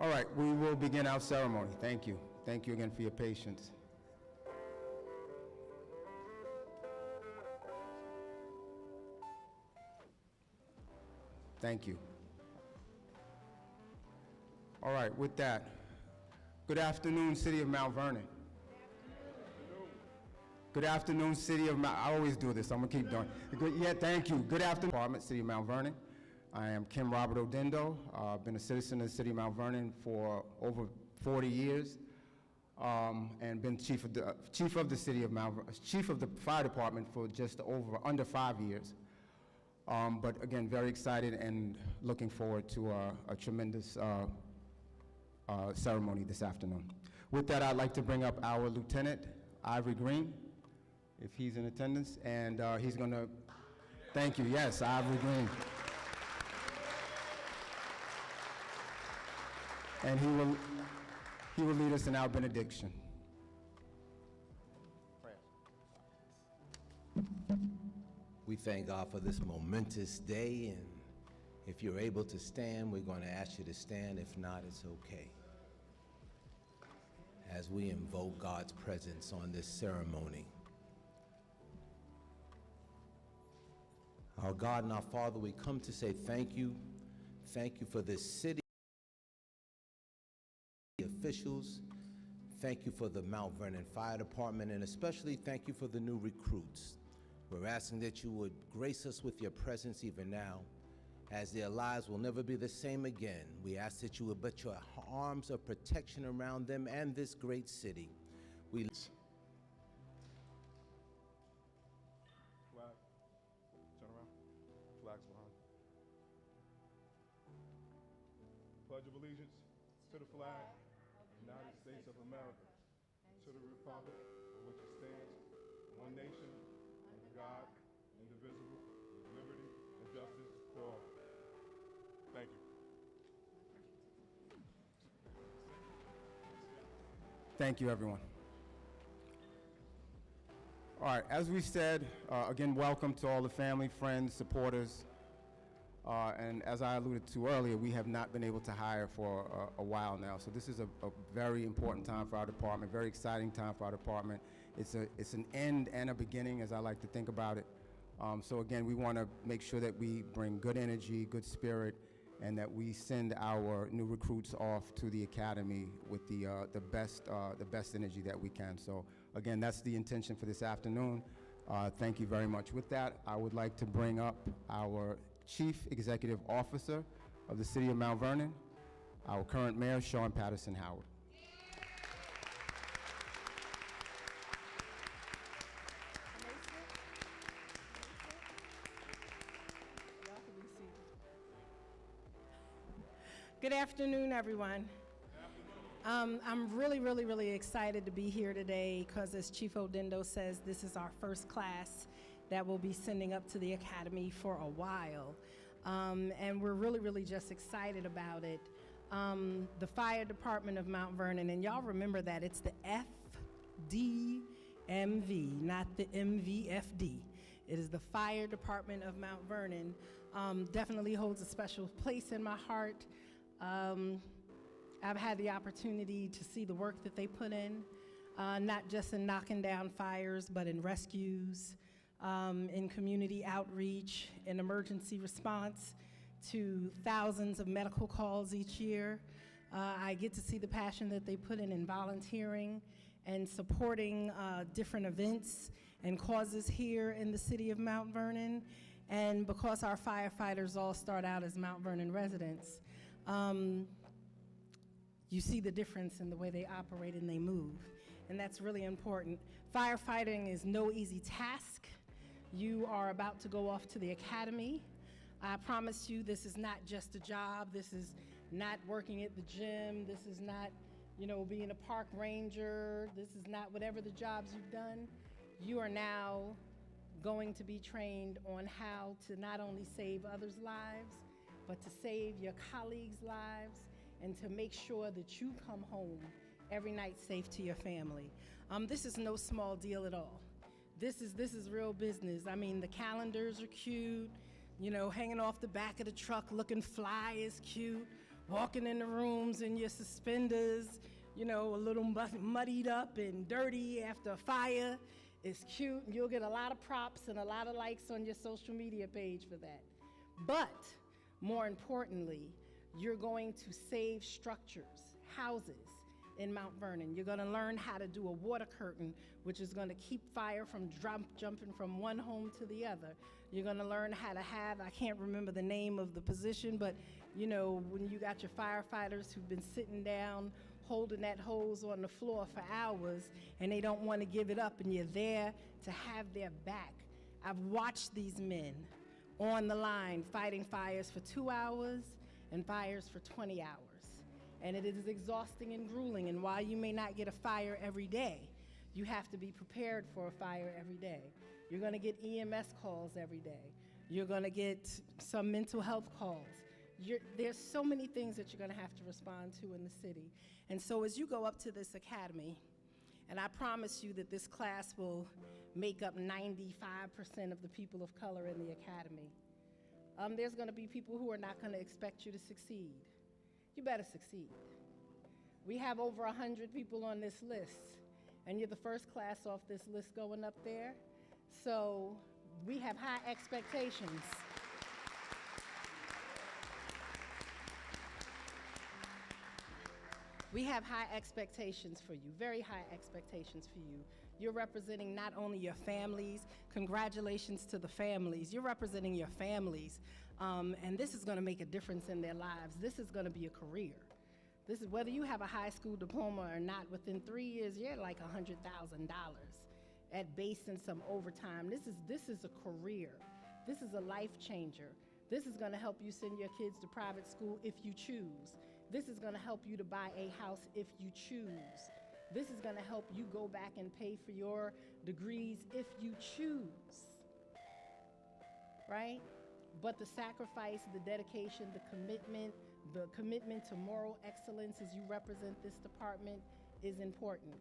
All right, we will begin our ceremony. Thank you. Thank you again for your patience. Thank you. All right, with that, good afternoon, City of Mount Vernon. Good afternoon, City of Mount, I always do this, I'm gonna keep doing it. Yeah, thank you. Good afternoon, Department, City of Mount Vernon. I am Kim Robert O Dendo. I've been a citizen of the City of Mount Vernon for over 40 years, and been chief of the City of Mount Vernon, chief of the fire department for just under 5 years. But again, very excited and looking forward to a tremendous ceremony this afternoon. With that, I'd like to bring up our Lieutenant, Ivory Green, if he's in attendance, and he's gonna, thank you, yes, Ivory Green. And he will lead us in our benediction. We thank God for this momentous day, and if you're able to stand, we're going to ask you to stand. If not, it's okay. As we invoke God's presence on this ceremony. Our God and our Father, we come to say thank you. Thank you for this city officials. Thank you for the Mount Vernon Fire Department, and especially thank you for the new recruits. We're asking that you would grace us with your presence even now, as their lives will never be the same again. We ask that you would put your arms of protection around them and this great city. We Flag. Turn around. Flags behind. Pledge of allegiance to the flag of the United States of America, to the republic for which it stands, one nation, under God, indivisible, with liberty and justice for all. Thank you. Thank you, everyone. All right, as we said, again, welcome to all the family, friends, supporters. And as I alluded to earlier, we have not been able to hire for a while now. So this is a very important time for our department, very exciting time for our department. It's an end and a beginning, as I like to think about it. So again, we want to make sure that we bring good energy, good spirit, and that we send our new recruits off to the academy with the best energy that we can. So again, that's the intention for this afternoon. Thank you very much. With that, I would like to bring up our Chief Executive Officer of the City of Mount Vernon, our current Mayor, Sean Patterson Howard. Good afternoon, everyone. I'm really excited to be here today because, as Chief O Dendo says, this is our first class that we'll be sending up to the academy for a while. And we're really just excited about it. The Fire Department of Mount Vernon, and y'all remember that it's the FDMV, not the MVFD. It is the Fire Department of Mount Vernon. Definitely holds a special place in my heart. I've had the opportunity to see the work that they put in, not just in knocking down fires, but in rescues, in community outreach, in emergency response to thousands of medical calls each year. I get to see the passion that they put in volunteering and supporting different events and causes here in the city of Mount Vernon. And because our firefighters all start out as Mount Vernon residents, you see the difference in the way they operate and they move. And that's really important. Firefighting is no easy task. You are about to go off to the academy. I promise you, this is not just a job. This is not working at the gym. This is not, being a park ranger. This is not whatever the jobs you've done. You are now going to be trained on how to not only save others' lives, but to save your colleagues' lives and to make sure that you come home every night safe to your family. This is no small deal at all. This is real business. I mean, the calendars are cute, hanging off the back of the truck looking fly is cute. walking in the rooms in your suspenders, you know, a little muddied up and dirty after a fire. It's cute. You'll get a lot of props and a lot of likes on your social media page for that. But more importantly, you're going to save structures, houses in Mount Vernon. You're going to learn how to do a water curtain, which is going to keep fire from jumping from one home to the other. You're going to learn how to have, I can't remember the name of the position, but you know, when you got your firefighters who've been sitting down holding that hose on the floor for hours and they don't want to give it up, and you're there to have their back. I've watched these men on the line fighting fires for 2 hours and fires for 20 hours. And it is exhausting and grueling, and while you may not get a fire every day, you have to be prepared for a fire every day. You're gonna get EMS calls every day. You're gonna get some mental health calls. There's so many things that you're gonna have to respond to in the city. And so as you go up to this academy, and I promise you that this class will make up 95% of the people of color in the academy, there's gonna be people who are not gonna expect you to succeed. You better succeed. We have over 100 people on this list, and you're the first class off this list going up there. So we have high expectations. We have high expectations for you, very high expectations for you. You're representing not only your families, congratulations to the families, you're representing your families, and this is gonna make a difference in their lives. This is gonna be a career. This is, whether you have a high school diploma or not, within 3 years, you're at like $100,000 at base and some overtime. This is a career. This is a life changer. This is gonna help you send your kids to private school if you choose. This is gonna help you to buy a house if you choose. This is gonna help you go back and pay for your degrees if you choose, right? But the sacrifice, the dedication, the commitment to moral excellence as you represent this department is important.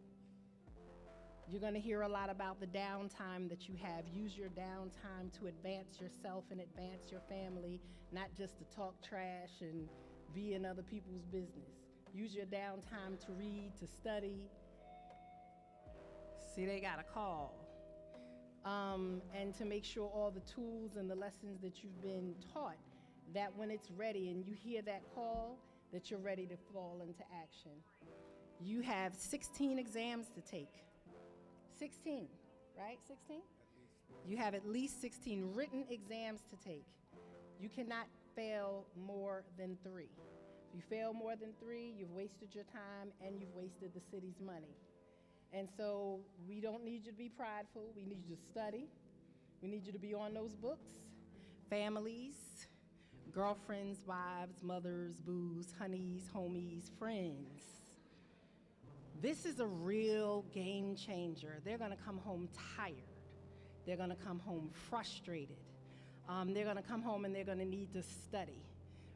You're gonna hear a lot about the downtime that you have. Use your downtime to advance yourself and advance your family, not just to talk trash and be in other people's business. Use your downtime to read, to study. See, they got a call. And to make sure all the tools and the lessons that you've been taught, that when it's ready and you hear that call, that you're ready to fall into action. You have 16 exams to take. 16, right? 16? You have at least 16 written exams to take. You cannot fail more than 3. If you fail more than 3, you've wasted your time and you've wasted the city's money. And so we don't need you to be prideful. We need you to study. We need you to be on those books. Families, girlfriends, wives, mothers, boos, honeys, homies, friends. This is a real game changer. They're gonna come home tired. They're gonna come home frustrated. They're gonna come home and they're gonna need to study.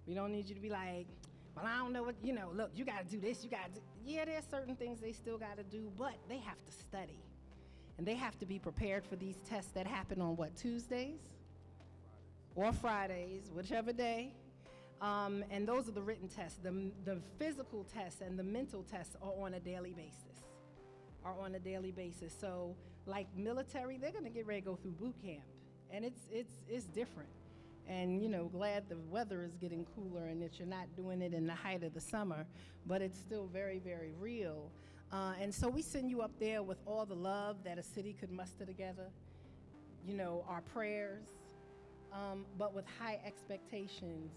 We don't need you to be like, well, I don't know what, you know, look, you gotta do this, you gotta do. Yeah, there's certain things they still gotta do, but they have to study. And they have to be prepared for these tests that happen on what, Tuesdays? Or Fridays, whichever day. And those are the written tests. The physical tests and the mental tests are on a daily basis. So like military, they're gonna get ready to go through boot camp. And it's different. And you know, glad the weather is getting cooler and that you're not doing it in the height of the summer, but it's still very, very real. And so we send you up there with all the love that a city could muster together, you know, our prayers, but with high expectations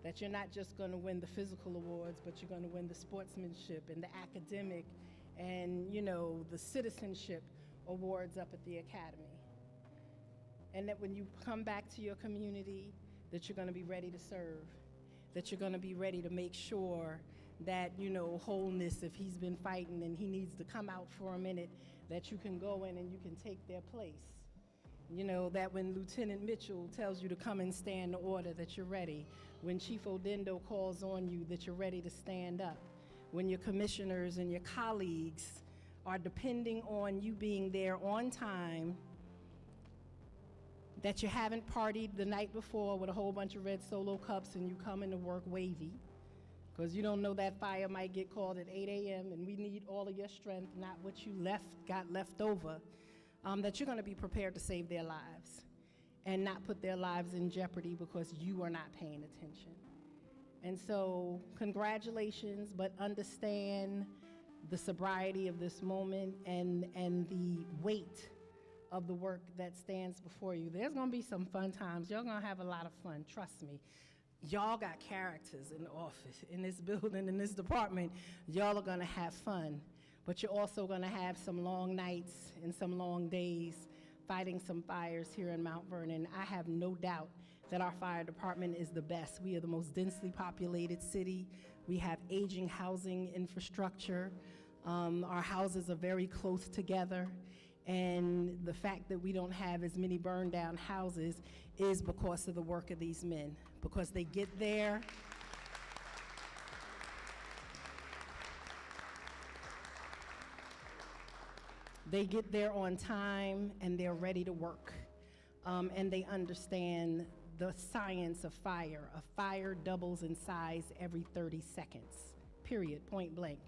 that you're not just gonna win the physical awards, but you're gonna win the sportsmanship and the academic and, you know, the citizenship awards up at the academy. And that when you come back to your community, that you're gonna be ready to serve, that you're gonna be ready to make sure that, you know, wholeness, if he's been fighting and he needs to come out for a minute, that you can go in and you can take their place. You know, that when Lieutenant Mitchell tells you to come and stand the order, that you're ready. When Chief O Dendo calls on you, that you're ready to stand up. When your commissioners and your colleagues are depending on you being there on time, that you haven't partied the night before with a whole bunch of red Solo cups and you come into work wavy, because you don't know that fire might get called at 8 a.m. and we need all of your strength, not what you got left over, that you're going to be prepared to save their lives and not put their lives in jeopardy because you are not paying attention. And so congratulations, but understand the sobriety of this moment and the weight of the work that stands before you. There's gonna be some fun times. Y'all gonna have a lot of fun, trust me. Y'all got characters in the office, in this building, in this department. Y'all are gonna have fun, but you're also gonna have some long nights and some long days fighting some fires here in Mount Vernon. I have no doubt that our fire department is the best. We are the most densely populated city. We have aging housing infrastructure. Our houses are very close together. And the fact that we don't have as many burned down houses is because of the work of these men, because they get there. They get there on time and they're ready to work. And they understand the science of fire. A fire doubles in size every 30 seconds, period, point blank.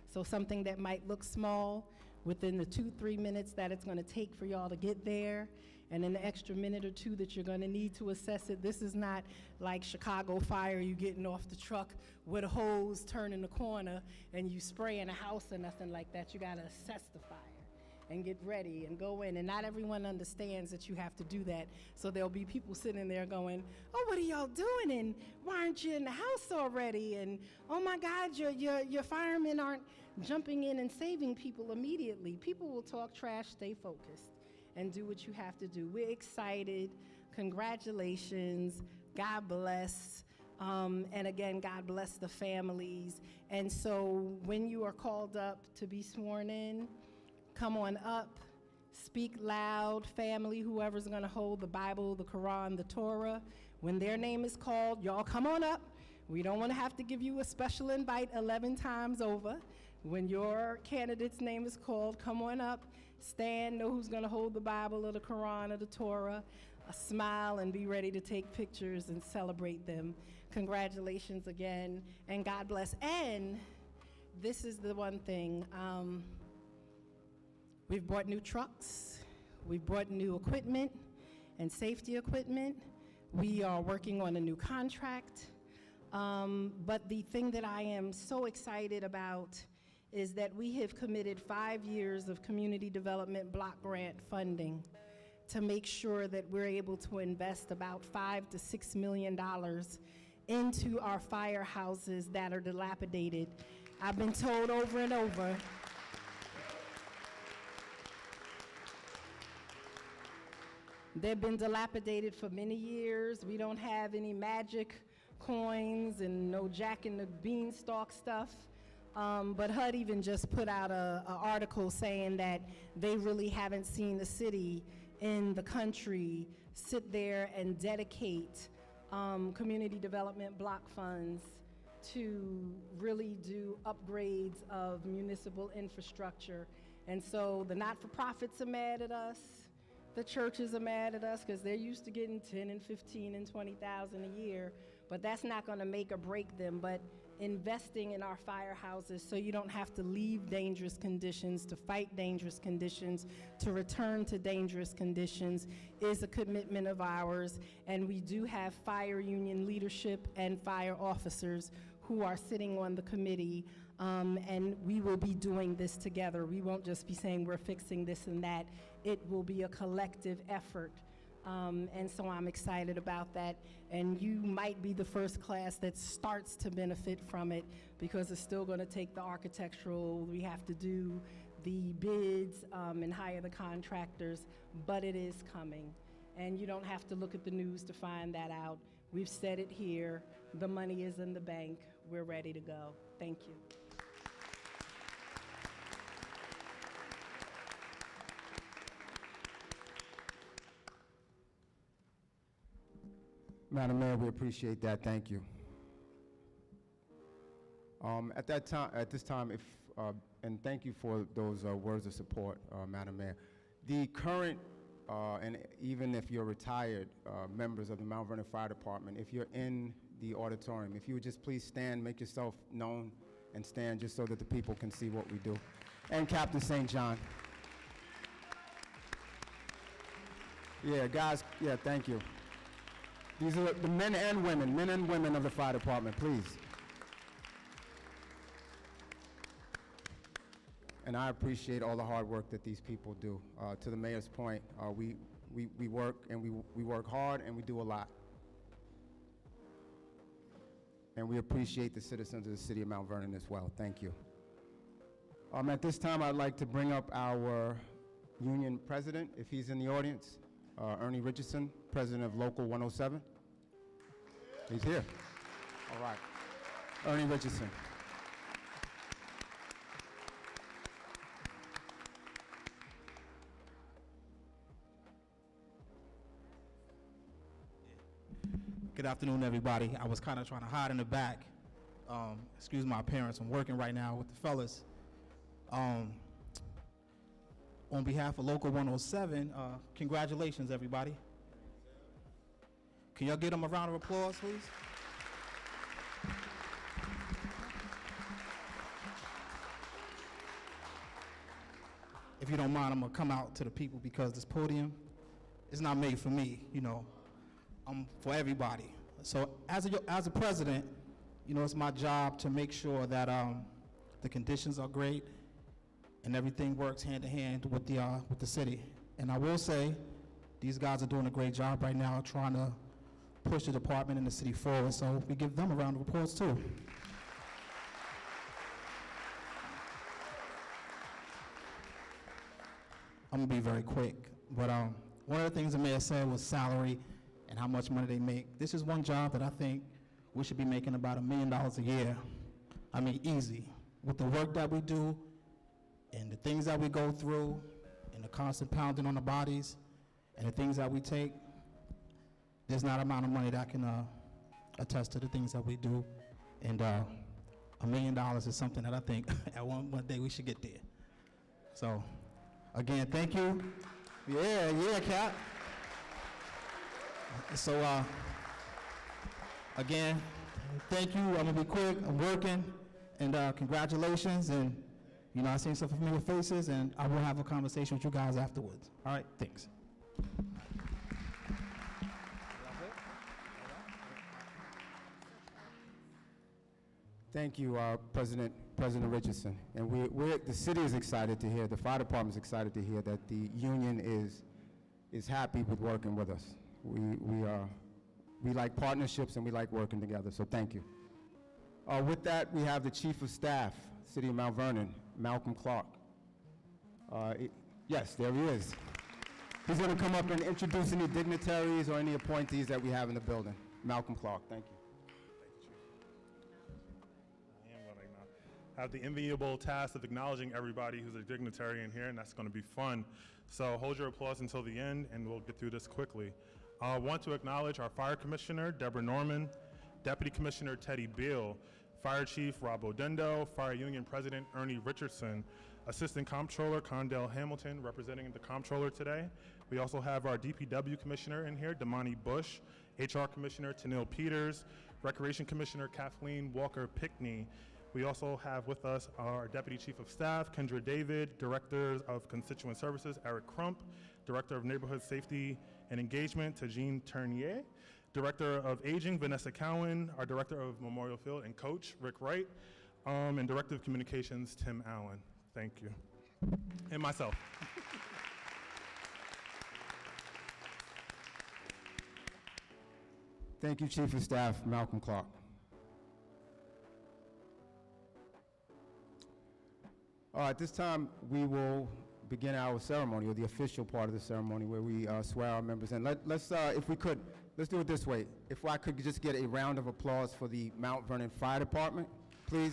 So something that might look small, within the 2-3 minutes that it's gonna take for y'all to get there, and in the extra minute or two that you're gonna need to assess it. This is not like Chicago fire, you getting off the truck with a hose, turning the corner, and you spraying a house or nothing like that. You gotta assess the fire and get ready and go in, and not everyone understands that you have to do that. So there'll be people sitting there going, oh, what are y'all doing, and why aren't you in the house already, and oh my God, your firemen aren't jumping in and saving people immediately. People will talk trash, stay focused, and do what you have to do. We're excited, congratulations, God bless, and again, God bless the families. And so when you are called up to be sworn in, come on up, speak loud, family, whoever's gonna hold the Bible, the Quran, the Torah. When their name is called, y'all come on up. We don't wanna have to give you a special invite 11 times over. When your candidate's name is called, come on up, stand, know who's gonna hold the Bible or the Quran or the Torah, smile and be ready to take pictures and celebrate them. Congratulations again, and God bless. And this is the one thing, we've bought new trucks, we've bought new equipment and safety equipment. We are working on a new contract. But the thing that I am so excited about is that we have committed 5 years of community development block grant funding to make sure that we're able to invest about $5 to $6 million into our firehouses that are dilapidated. I've been told over and over, they've been dilapidated for many years. We don't have any magic coins and no Jack and the Beanstalk stuff. But HUD even just put out an article saying that they really haven't seen the city in the country sit there and dedicate community development block funds to really do upgrades of municipal infrastructure. And so the not-for-profits are mad at us. The churches are mad at us because they're used to getting 10 and 15 and 20,000 a year, but that's not gonna make or break them. But investing in our firehouses so you don't have to leave dangerous conditions, to fight dangerous conditions, to return to dangerous conditions is a commitment of ours. And we do have fire union leadership and fire officers who are sitting on the committee, and we will be doing this together. We won't just be saying we're fixing this and that. It will be a collective effort. And so I'm excited about that. And you might be the first class that starts to benefit from it because it's still gonna take the architectural, we have to do the bids and hire the contractors, but it is coming. And you don't have to look at the news to find that out. We've said it here, the money is in the bank, we're ready to go. Thank you. Madam Mayor, we appreciate that. Thank you. At this time, and thank you for those words of support, Madam Mayor. The current, and even if you're retired members of the Mount Vernon Fire Department, if you're in the auditorium. If you would just please stand, make yourself known, and stand just so that the people can see what we do. And Captain St. John. Yeah, guys, yeah, thank you. These are the men and women of the fire department, please. And I appreciate all the hard work that these people do. To the mayor's point, we work and we work hard and we do a lot. And we appreciate the citizens of the city of Mount Vernon as well. Thank you. At this time, I'd like to bring up our union president, if he's in the audience, Ernie Richardson, president of Local 107. He's here. All right. Ernie Richardson. Good afternoon, everybody. I was kind of trying to hide in the back. Excuse my appearance. I'm working right now with the fellas. On behalf of Local 107, congratulations, everybody. Can y'all give them a round of applause, please? If you don't mind, I'm gonna come out to the people because this podium is not made for me, you know. For everybody. So as a president, you know, it's my job to make sure that the conditions are great and everything works hand in hand with the city. And I will say, these guys are doing a great job right now trying to push the department and the city forward. So we give them a round of applause too. I'm gonna be very quick, but one of the things the mayor said was salary and how much money they make. This is one job that I think we should be making about $1 million a year. I mean, easy. With the work that we do and the things that we go through and the constant pounding on the bodies and the things that we take, there's not an amount of money that can attest to the things that we do. And $1 million is something that I think at one day we should get there. So, again, thank you. Yeah, Cap. So, again, thank you. I'm gonna be quick. I'm working, and congratulations. And you know, I seen some familiar faces, and I will have a conversation with you guys afterwards. All right, thanks. Thank you, President Richardson. And the city is excited to hear, the fire department is excited to hear that the union is happy with working with us. We like partnerships and we like working together, so thank you. With that, we have the Chief of Staff, City of Mount Vernon, Malcolm Clark. Yes, there he is. He's going to come up and introduce any dignitaries or any appointees that we have in the building. Malcolm Clark, thank you. I am going to have the enviable task of acknowledging everybody who's a dignitary in here, and that's going to be fun. So hold your applause until the end, and we'll get through this quickly. I want to acknowledge our Fire Commissioner, Deborah Norman, Deputy Commissioner Teddy Beal, Fire Chief Rob O Dendo, Fire Union President Ernie Richardson, Assistant Comptroller Condell Hamilton representing the Comptroller today. We also have our DPW Commissioner in here, Damani Bush, HR Commissioner Tanil Peters, Recreation Commissioner Kathleen Walker Pickney. We also have with us our Deputy Chief of Staff, Kendra David, Director of Constituent Services, Eric Crump, Director of Neighborhood Safety and Engagement, Tajine Ternier, Director of Aging, Vanessa Cowan, our Director of Memorial Field and Coach, Rick Wright, and Director of Communications, Tim Allen. Thank you. And myself. Thank you, Chief of Staff Malcolm Clark. At this time, we will begin our ceremony, or the official part of the ceremony, where we swear our members in. Let's, if we could, let's do it this way. If I could just get a round of applause for the Mount Vernon Fire Department, please.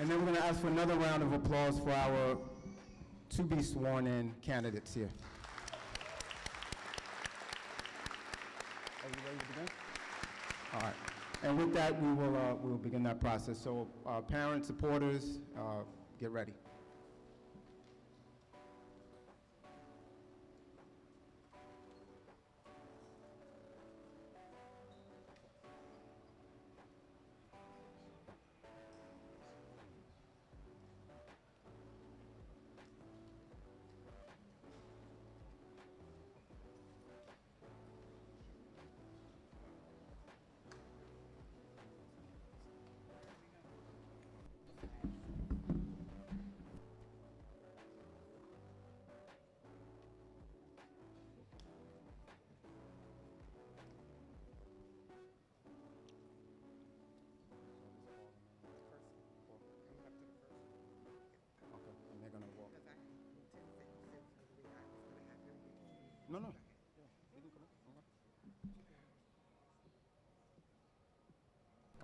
And then we're going to ask for another round of applause for our to-be-sworn-in candidates here. Are you ready to begin? All right. And with that, we will begin that process. So parents, supporters, get ready.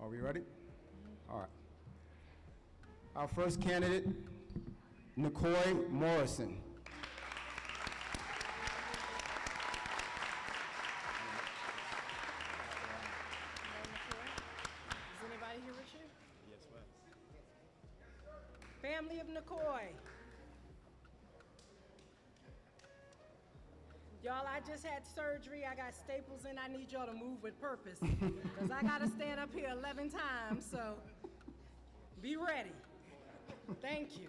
Are we ready? All right. Our first candidate, Nicoy Morrison. Is anybody here with you? Yes, ma'am. Family of Nicoy. Y'all, I just had surgery. I got staples in. I need y'all to move with purpose. Because I got to stand up here 11 times, so be ready. Thank you.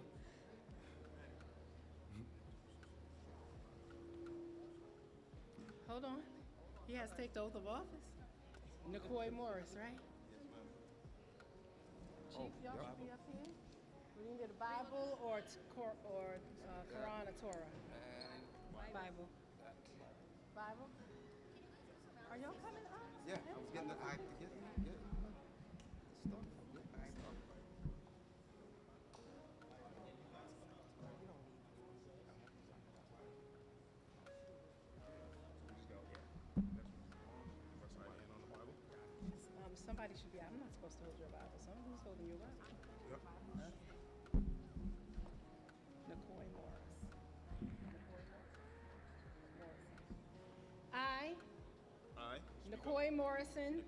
Hold on. He has to take the oath of office. Nicoy Morris, right? Chief, y'all should be up here. We can get a Bible or Quran or Torah. Bible. Bible? Are y'all coming up? Yeah, I was getting the stuff. Somebody should be. I'm not supposed to hold your Bible. Who's holding your Bible? Yep. Nicoy Morris. I, Nicoy Morrison,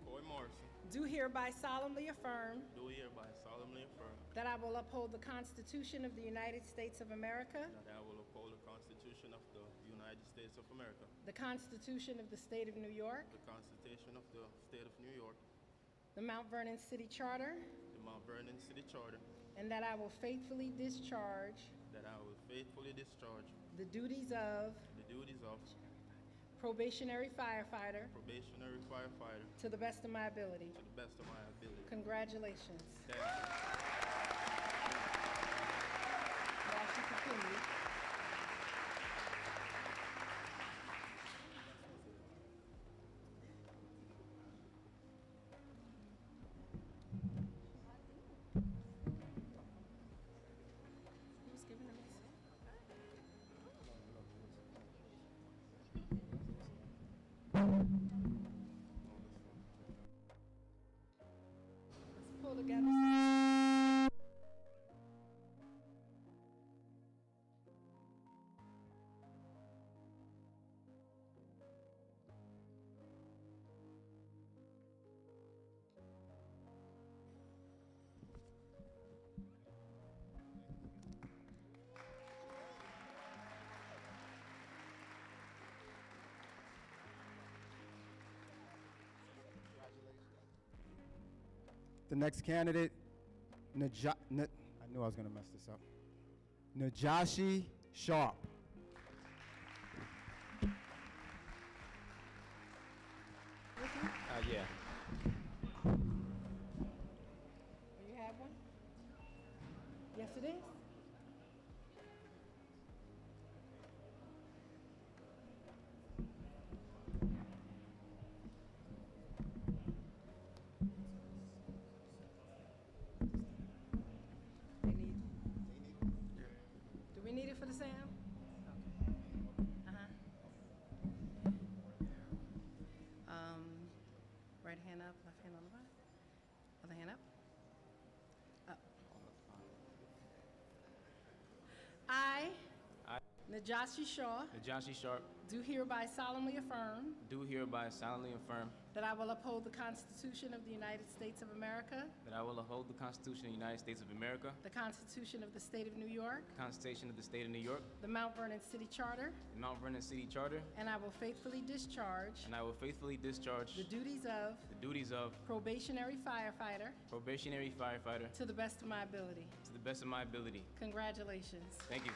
do hereby solemnly affirm that I will uphold the Constitution of the United States of America, the Constitution of the State of New York, the Mount Vernon City Charter, and that I will faithfully discharge the duties of probationary firefighter to the best of my ability. Congratulations. Thank Now she continue. Who's giving them this? Let's pull together. The next candidate, I knew I was going to mess this up. Najashi Sharp. Yeah. Do you have one? Yes, it is. They need. Do we need it for the sound? Okay. Right hand up, left hand on the right. Other hand up. Up. I, Najashi Sharp, do hereby solemnly affirm that that I will uphold the Constitution of the United States of America, I will uphold the Constitution of the United States of America, the Constitution of the State of New York, the Constitution of the State of New York, the Mount Vernon City Charter, the Mount Vernon City Charter, and I will faithfully discharge the duties of probationary firefighter to the best of my ability. to the best of my ability. Congratulations. Thank you.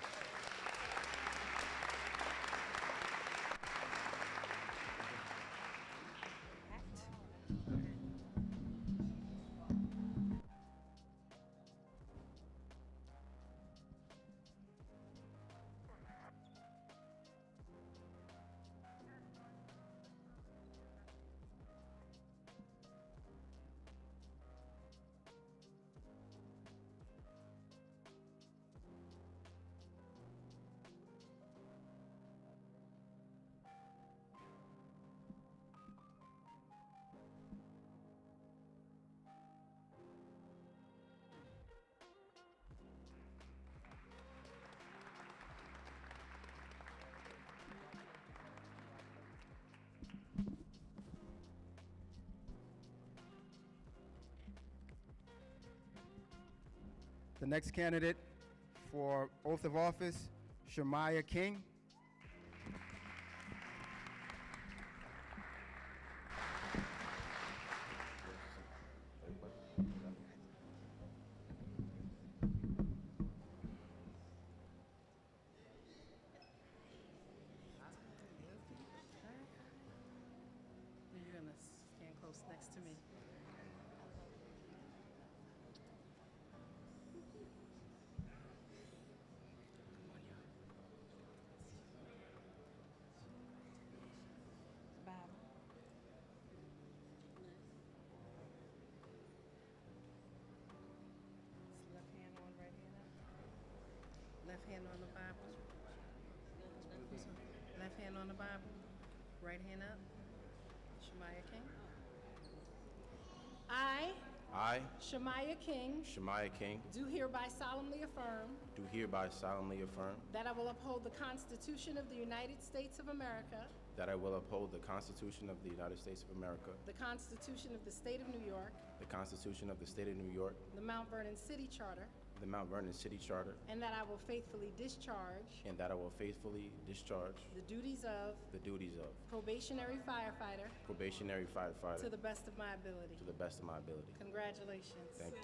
The next candidate for oath of office, Shayah King. You're gonna stand close next to me. Bible. Left hand on, right hand up. Left hand on the Bible. Left hand on the Bible. Right hand up. Shayah King. I, Shayah King, do hereby solemnly affirm that I will uphold the Constitution of the United States of America, that I will uphold the Constitution of the United States of America, the Constitution of the State of New York, the Constitution of the State of New York, the Mount Vernon City Charter, the Mount Vernon City Charter, and that I will faithfully discharge and that I will faithfully discharge the duties of the duties of probationary firefighter probationary firefighter to the best of my ability. to the best of my ability. Congratulations. Thank you.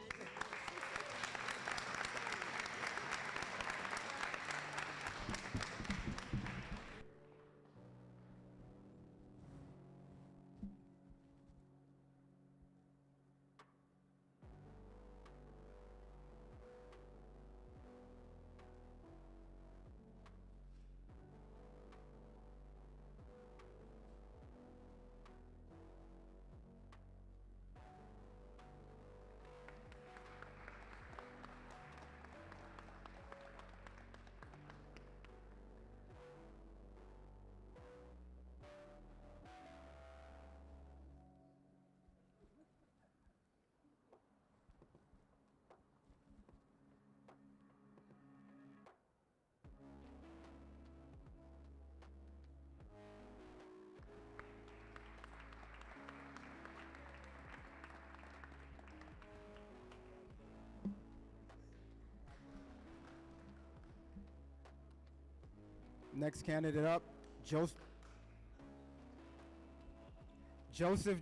Next candidate up, Joseph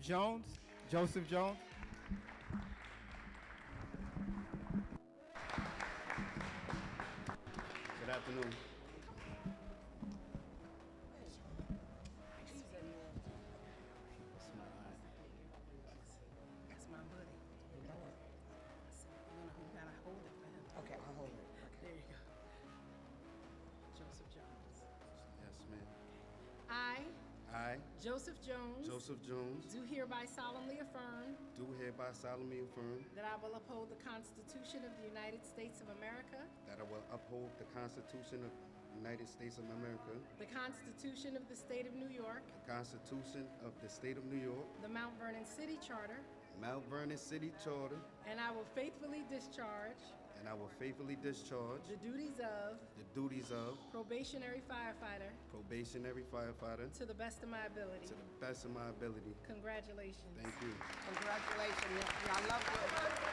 Jones. Joseph Jones. Good afternoon. That's my buddy. You gotta hold it for him. Okay, I'll hold it. There you go. Joseph Jones. Yes, ma'am. I, Joseph Jones, Joseph Jones, do hereby solemnly affirm do hereby solemnly affirm that I will uphold the Constitution of the United States of America, that I will uphold the Constitution of the United States of America, the Constitution of the State of New York, the Constitution of the State of New York, the Mount Vernon City Charter, Mount Vernon City Charter, and I will faithfully discharge and I will faithfully discharge the duties of the duties of probationary firefighter probationary firefighter to the best of my ability. to the best of my ability. Congratulations. Thank you. Congratulations. I love you.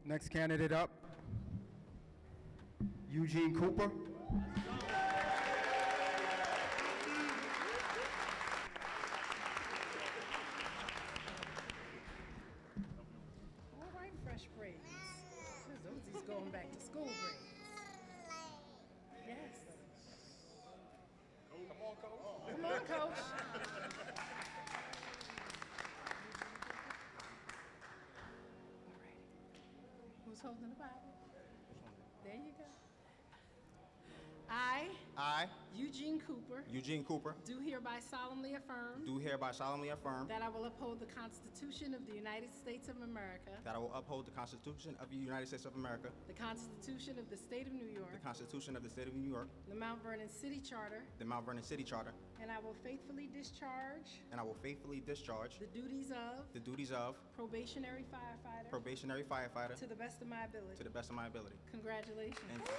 Next candidate up, Eugene Cooper. going back to school grades. Yes. Come on, Coach. Come on, Coach. All right. Who's holding the Bible? There you go. I, Eugene Cooper, Eugene Cooper, do hereby solemnly affirm do hereby solemnly affirm that I will uphold the Constitution of the United States of America, that I will uphold the Constitution of the United States of America, the Constitution of the State of New York, the Constitution of the State of New York, the Mount Vernon City Charter, the Mount Vernon City Charter, and I will faithfully discharge the duties of probationary firefighter to the best of my ability. Congratulations. Thank you.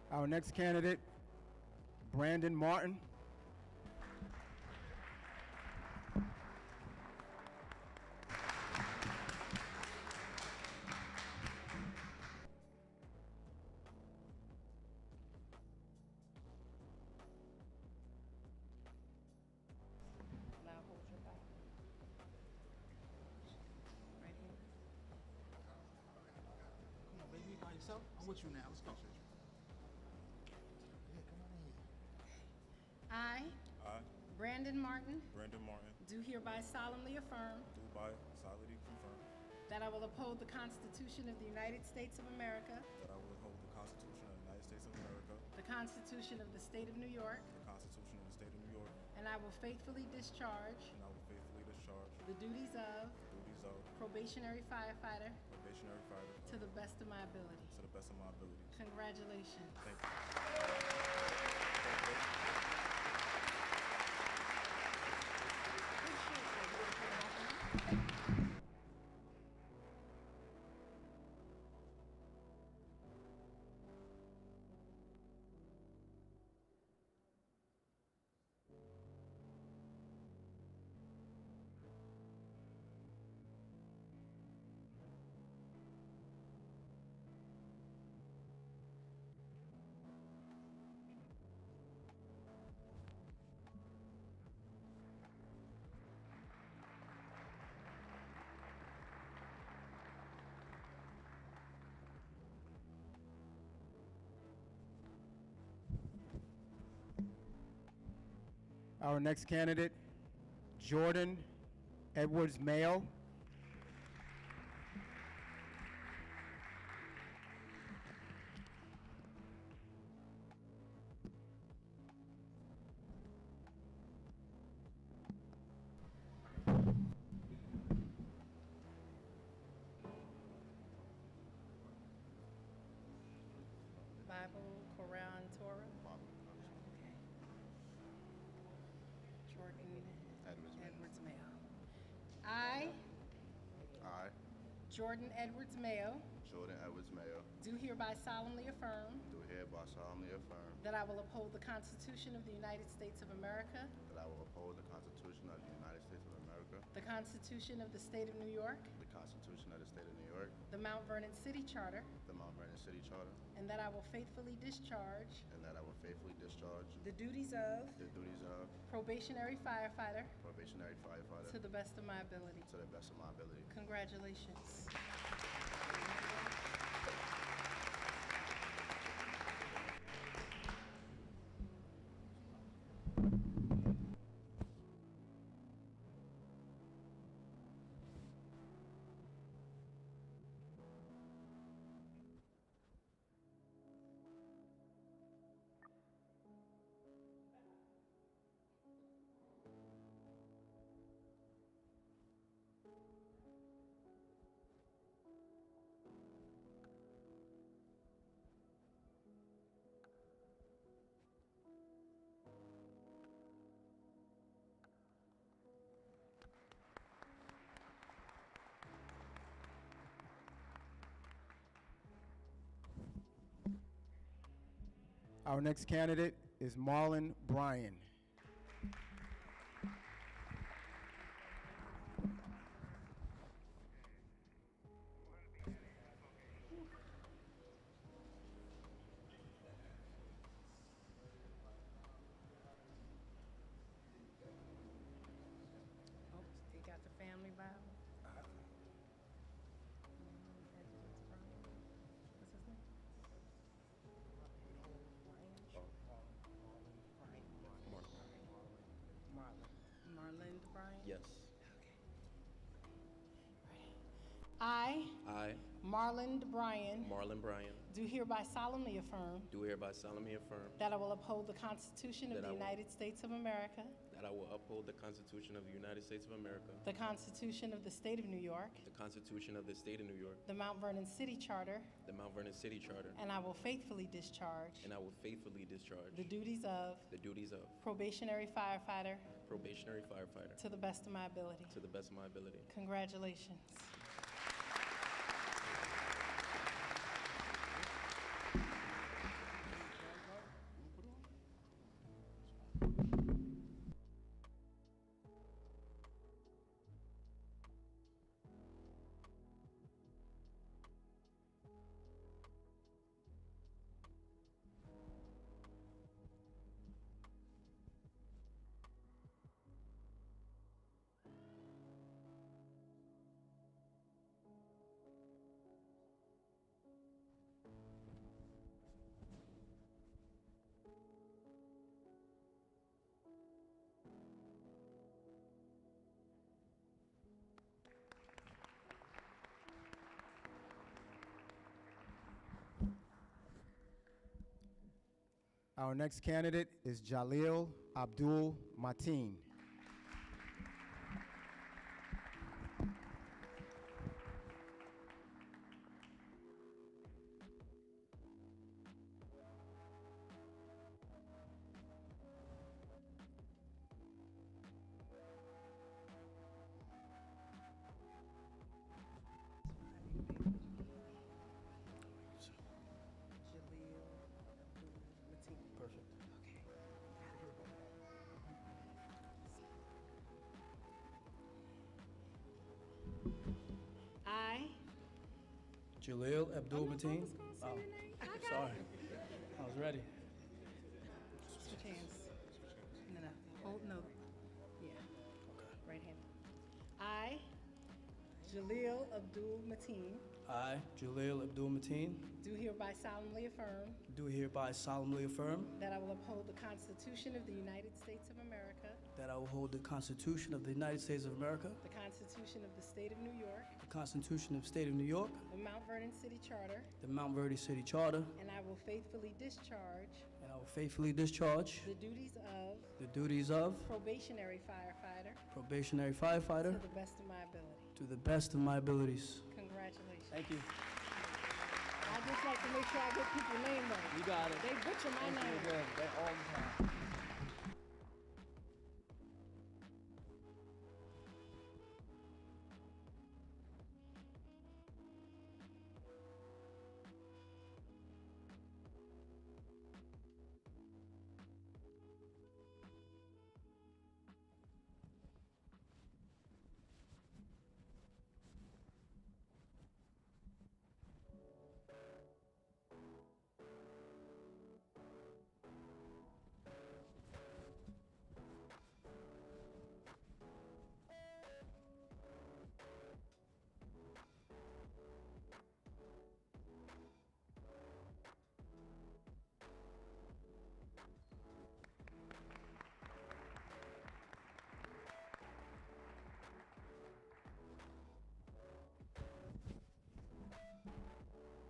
Our next candidate, Brandon Martin. Now hold your Bible. Right here. Come on, baby, by yourself? I'm with you now. Let's go. I, Brandon Martin, do hereby solemnly affirm that I will uphold the Constitution of the United States of America, the Constitution of the State of New York, and I will faithfully discharge the duties of probationary firefighter to the best of my ability. Congratulations. Thank you. Our next candidate, Jordan Edwards Mayo. Bible, Quran, Torah? Okay. Jordan Edwards Mayo. I, Jordan Edwards Mayo, do hereby solemnly affirm that I will uphold the Constitution of the United States of America, the Constitution of the State of New York, the Mount Vernon City Charter, and that I will faithfully discharge the duties of probationary firefighter to the best of my ability. Congratulations. Our next candidate is Marlin Bryan. Oh, they got the family Bible. What's his name? Marlin Bryan? Yes. I, I, Marlin Bryan, Marlin Bryan, do hereby solemnly affirm do hereby solemnly affirm that I will uphold the Constitution of That the I will- United States of America, that I will uphold the Constitution of the United States of America, the Constitution of the State of New York, the Constitution of the State of New York, the Mount Vernon City Charter, the Mount Vernon City Charter, and I will faithfully discharge and I will faithfully discharge the duties of the duties of probationary firefighter probationary firefighter to the best of my ability. to the best of my ability. Congratulations. Our next candidate is Jalil Abdul Matin. I, Jalil Abdul Matin. was gonna say your name. I got Sorry. it. I was ready. Switch hands. No, hold, no. Yeah. Right hand. I, Jalil Abdul Matin, I, Jalil Abdul Matin, do hereby solemnly affirm do hereby solemnly affirm that I will uphold the Constitution of the United States of America, that I will hold the Constitution of the United States of America, the Constitution of the State of New York, the Constitution of the State of New York, the Mount Vernon City Charter, the Mount Vernon City Charter, and I will faithfully discharge and I will faithfully discharge the duties of the duties of probationary firefighter probationary to firefighter the best of my ability. to the best of my abilities. Congratulations. Thank you. I just like to make sure I get people's name right. You got it. They butcher my Thank you name. again. All the time.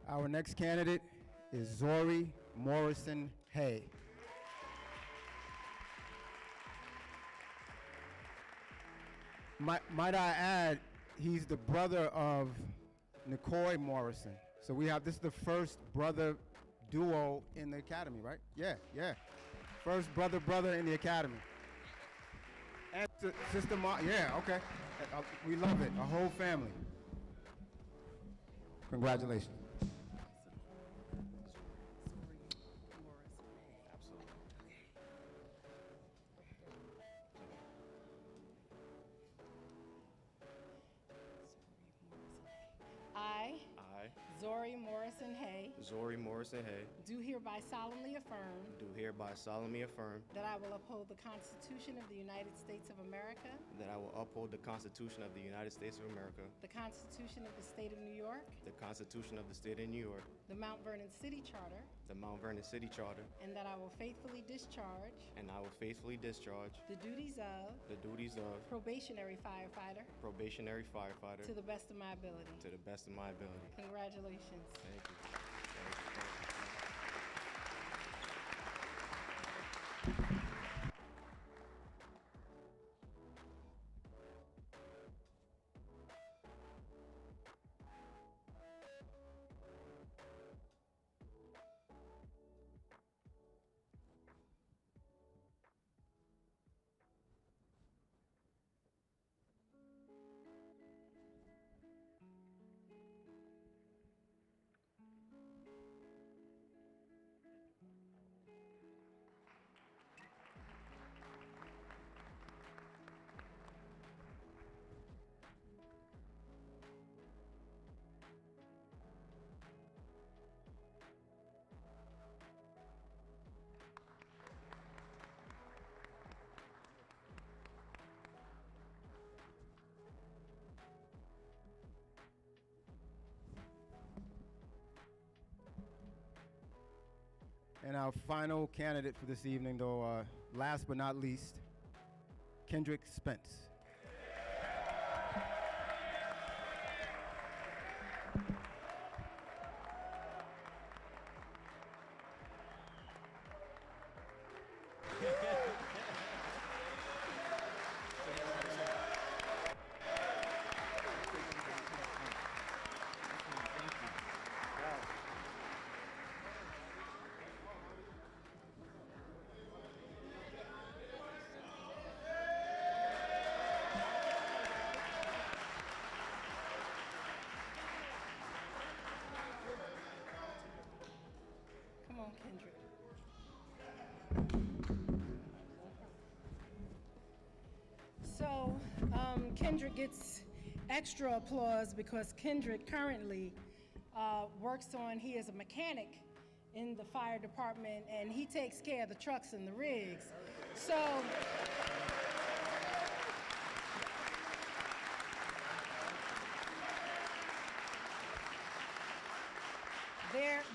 Our next candidate is Zory Morrison Hay. Might I add, he's the brother of Nicoy Morrison. So this is the first brother duo in the academy, right? Yeah. First brother in the academy. And Sister yeah, okay. We love it, a whole family. Congratulations. Zory Morrison, do hereby solemnly affirm do hereby solemnly affirm that I will uphold the Constitution of the United States of America, that I will uphold the Constitution of the United States of America, the Constitution of the State of New York, the Constitution of the State of New York, the Mount Vernon City Charter, the Mount Vernon City Charter, and that I will faithfully discharge the duties of probationary firefighter probationary firefighter to the best of my ability. to the best of my ability. Congratulations. Thank you. Thank you. And our final candidate for this evening, though, last but not least, Kendrick Spence. Come on, Kendrick. So, Kendrick gets extra applause because Kendrick currently he is a mechanic in the fire department, and he takes care of the trucks and the rigs. So,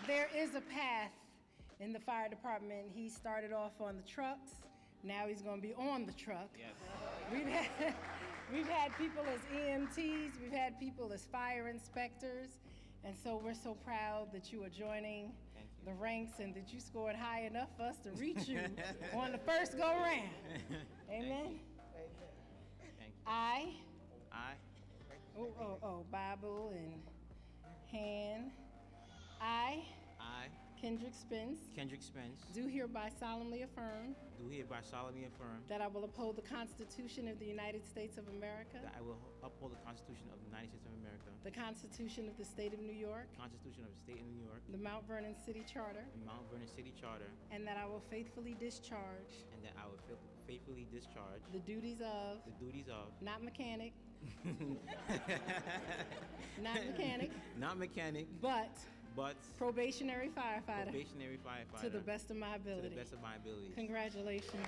there is a path in the fire department. He started off on the trucks. Now he's going to be on the truck. Yes. We've had people as EMTs. We've had people as fire inspectors. And so we're so proud that you are joining the ranks and that you scored high enough for us to reach you on the first go-round. Amen? Thank you. I, I, Bible and hand. I, Kendrick Spence, do hereby solemnly affirm that I will uphold the Constitution of the United States of America, that I will uphold the Constitution of the United States of America, the Constitution of the State of New York, the Constitution of the State of New York, the Mount Vernon City Charter, the Mount Vernon City Charter, and that I will faithfully discharge and that I will faithfully discharge the duties of not mechanic, not mechanic, but but probationary firefighter to the best of my to ability. the best of my abilities. Congratulations.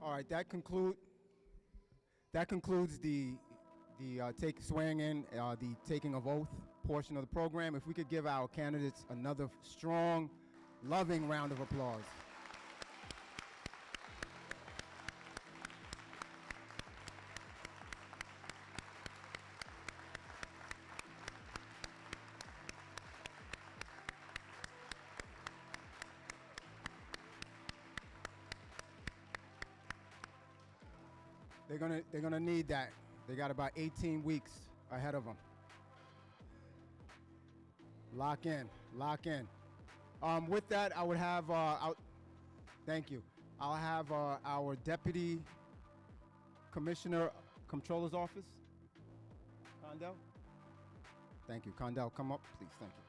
All right, that concludes the swearing in, the taking of oath portion of the program. If we could give our candidates another strong, loving round of applause. They're gonna need that. They got about 18 weeks ahead of them. Lock in, lock in. With that, I would have, thank you. I'll have our Deputy Commissioner, Comptroller's Office, Condell. Thank you. Condell, come up, please. Thank you.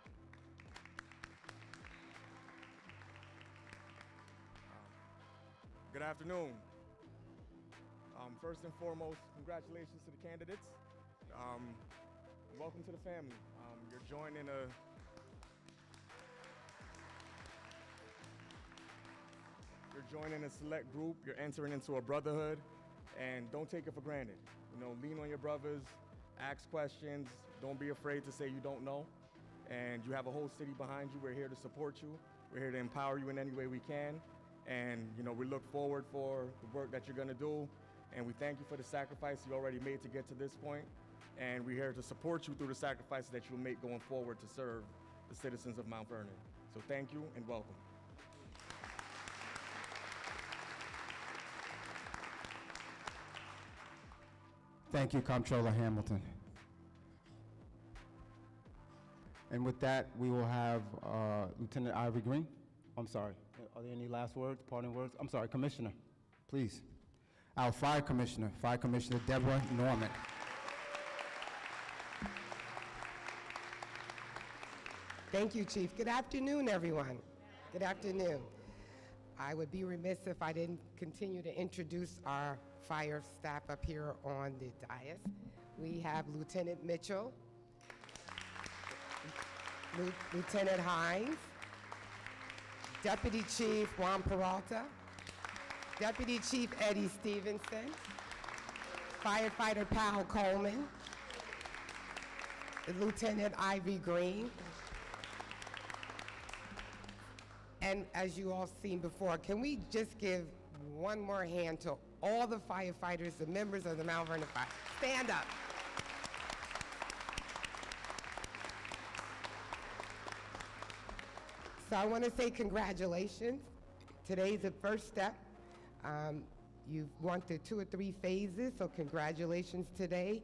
Good afternoon. First and foremost, congratulations to the candidates. Welcome to the family. You're joining a select group. You're entering into a brotherhood, and don't take it for granted. You know, lean on your brothers, ask questions. Don't be afraid to say you don't know. And you have a whole city behind you. We're here to support you. We're here to empower you in any way we can. And you know, we look forward for the work that you're gonna do. And we thank you for the sacrifice you already made to get to this point. And we're here to support you through the sacrifices that you'll make going forward to serve the citizens of Mount Vernon. So thank you and welcome. Thank you, Comptroller Hamilton. And with that, we will have Lieutenant Ivy Green. I'm sorry, are there any last words, parting words? I'm sorry, Commissioner, please. Our Fire Commissioner Deborah Norman. Thank you, Chief. Good afternoon, everyone. Good afternoon. I would be remiss if I didn't continue to introduce our fire staff up here on the dais. We have Lieutenant Mitchell, Lieutenant Hines, Deputy Chief Juan Peralta, Deputy Chief Eddie Stevenson, Firefighter Powell Coleman, Lieutenant Ivy Green, and as you all seen before, can we just give one more hand to all the firefighters, the members of the Mount Vernon Fire? Stand up. So I want to say congratulations. Today's the first step. You've went through 2 or 3 phases, so congratulations today.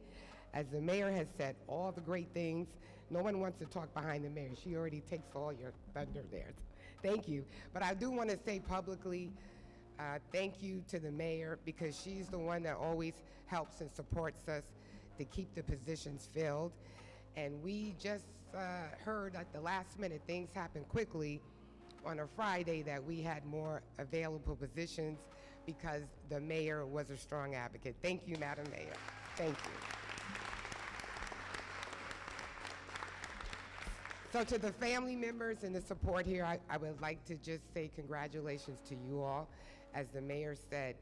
As the mayor has said, all the great things. No one wants to talk behind the mayor. She already takes all your thunder there. Thank you. But I do want to say publicly, thank you to the mayor, because she's the one that always helps and supports us to keep the positions filled. And we just heard at the last minute, things happened quickly on a Friday, that we had more available positions because the mayor was a strong advocate. Thank you, Madam Mayor. Thank you. So to the family members and the support here, I would like to just say congratulations to you all. As the mayor said,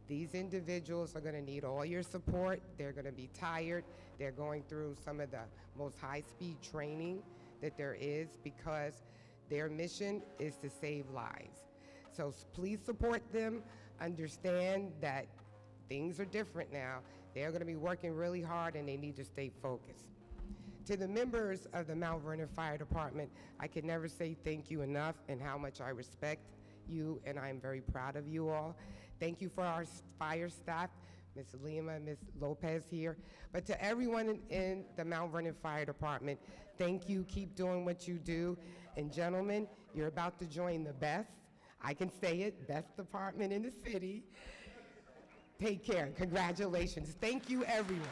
these individuals are going to need all your support. They're going to be tired. They're going through some of the most high-speed training that there is, because their mission is to save lives. So please support them. Understand that things are different now. They're going to be working really hard, and they need to stay focused. To the members of the Mount Vernon Fire Department, I can never say thank you enough, and how much I respect you, and I'm very proud of you all. Thank you for our fire staff, Ms. Lima, Ms. Lopez here. But to everyone in the Mount Vernon Fire Department, thank you. Keep doing what you do. And gentlemen, you're about to join the best, I can say it, best department in the city. Take care. Congratulations. Thank you, everyone.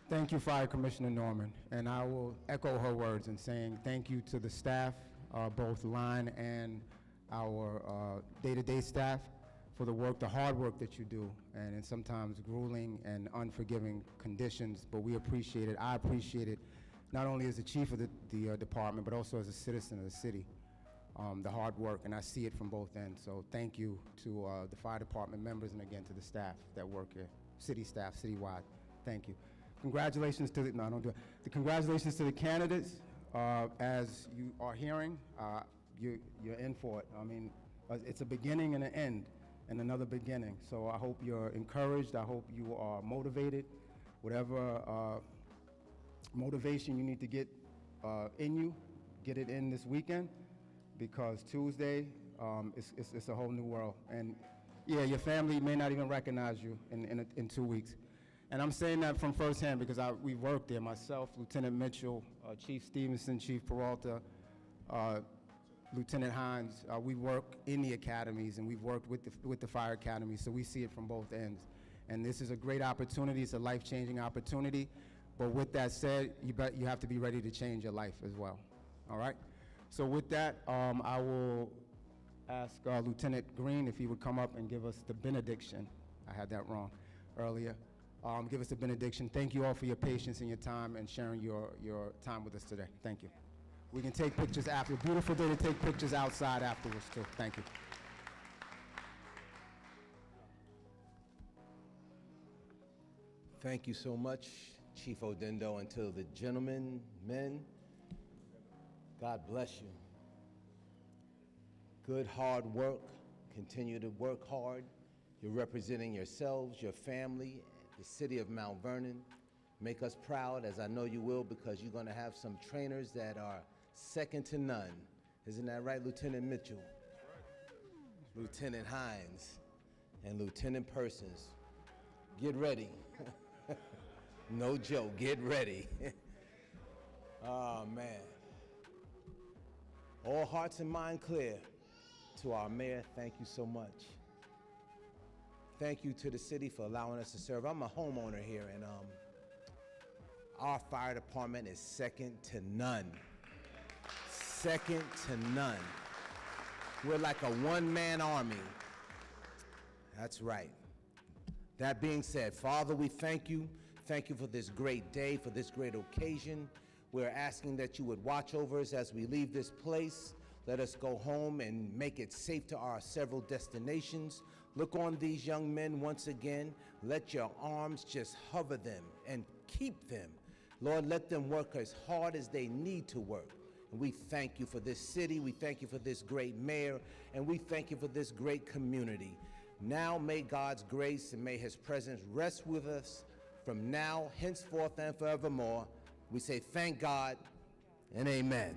Thank you, Fire Commissioner Norman. And I will echo her words in saying thank you to the staff, both line and our day-to-day staff, for the work, the hard work that you do, and in sometimes grueling and unforgiving conditions, but we appreciate it. I appreciate it not only as the chief of the department, but also as a citizen of the city. The hard work, and I see it from both ends. So thank you to the fire department members, and again to the staff that work here, city staff, citywide. Thank you. Congratulations to the, no, don't do it. The congratulations to the candidates. As you are hearing, you're in for it. I mean, it's a beginning and an end, and another beginning. So I hope you're encouraged. I hope you are motivated. Whatever motivation you need to get in you, get it in this weekend, because Tuesday, it's a whole new world. And yeah, your family may not even recognize you in 2 weeks. And I'm saying that from firsthand because we worked there, myself, Lieutenant Mitchell, Chief Stevenson, Chief Peralta, Lieutenant Hines. We work in the academies, and we've worked with the fire academy, so we see it from both ends. And this is a great opportunity. It's a life-changing opportunity. But with that said, you have to be ready to change your life as well. All right? So with that, I will ask Lieutenant Green if he would come up and give us the benediction. I had that wrong earlier. Give us the benediction. Thank you all for your patience and your time and sharing your time with us today. Thank you. We can take pictures after. Beautiful day to take pictures outside afterwards, too. Thank you. Thank you so much, Chief O Dendo, and to the gentlemen, men, God bless you. Good hard work. Continue to work hard. You're representing yourselves, your family, the city of Mount Vernon. Make us proud, as I know you will, because you're going to have some trainers that are second to none. Isn't that right, Lieutenant Mitchell? Lieutenant Hines and Lieutenant Persons. Get ready. No joke, get ready. Oh, man. All hearts and mind clear. To our mayor, thank you so much. Thank you to the city for allowing us to serve. I'm a homeowner here, and our fire department is second to none. Second to none. We're like a one-man army. That's right. That being said, Father, we thank you. Thank you for this great day, for this great occasion. We're asking that you would watch over us as we leave this place. Let us go home and make it safe to our several destinations. Look on these young men once again. Let your arms just hover them and keep them. Lord, let them work as hard as they need to work. And we thank you for this city. We thank you for this great mayor. And we thank you for this great community. Now may God's grace and may his presence rest with us from now, henceforth, and forevermore. We say thank God and amen.